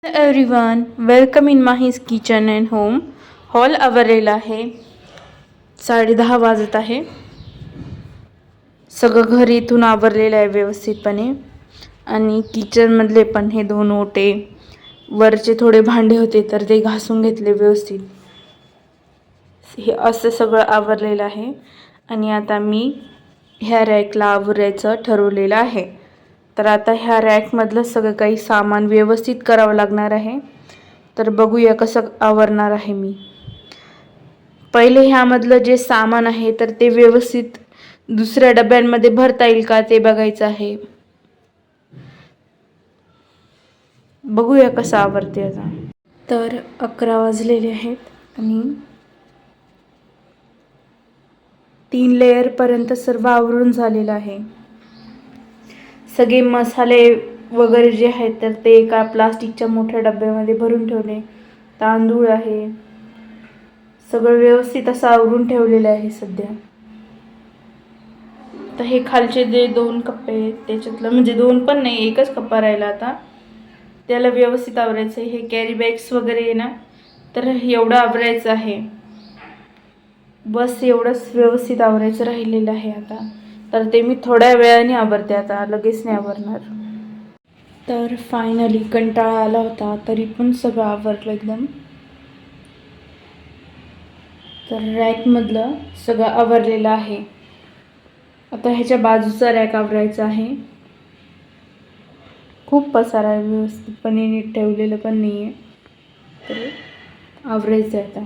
Everyone, welcome in Mahi's kitchen and home. Hall आवरलेला आहे. 10:30 वाजत आहे. सगळं घर इथून आवरलेलं आहे व्यवस्थितपणे. आणि किचनमधले पण हे 2 ओटे, वरचे थोडे भांडे होते तर ते घासून घेतले व्यवस्थित. हे असं सगळं आवरलेलं आहे. आणि आता मी ह्या रॅकला आवरायचं ठरवलेलं आहे. तर आता ह्या रॅकमधलं सगळं काही सामान व्यवस्थित करावं लागणार आहे. तर बघूया कसं आवरणार आहे मी. पहिले ह्यामधलं जे सामान आहे तर ते व्यवस्थित दुसऱ्या डब्यांमध्ये भरता येईल का ते बघायचं आहे. बघूया कसं आवरते आता. तर 11 वाजलेले आहेत आणि 3 लेयर पर्यंत सर्व आवरून झालेलं आहे. सगळे मसाले वगैरे जे आहेत तर ते एका प्लास्टिकच्या मोठ्या डब्यामध्ये भरून ठेवले. तांदूळ आहे, सगळं व्यवस्थित असं आवरून ठेवलेलं आहे सध्या. तर हे खालचे जे 2 कप्पे आहेत त्याच्यातलं, म्हणजे 2 पण नाही, एकच कप्पा राहिला आता, त्याला व्यवस्थित आवरायचं आहे. हे कॅरी बॅग्स वगैरे आहे ना, तर एवढं आवरायचं आहे. बस एवढंच व्यवस्थित आवरायचं राहिलेलं आहे आता. तर ते मी थोड्या वेळाने आवरते आता, लगेच नाही आवरणार. तर फायनली कंटाळा आला होता तरी पण सगळं आवरलं एकदम. तर रॅकमधलं सगळं आवरलेलं आहे. आता ह्याच्या बाजूचा रॅक आवरायचा आहे. खूप पसारा आहे, व्यवस्थितपणे नीट ठेवलेलं पण नाही आहे. तर आवरायचं आहे आता.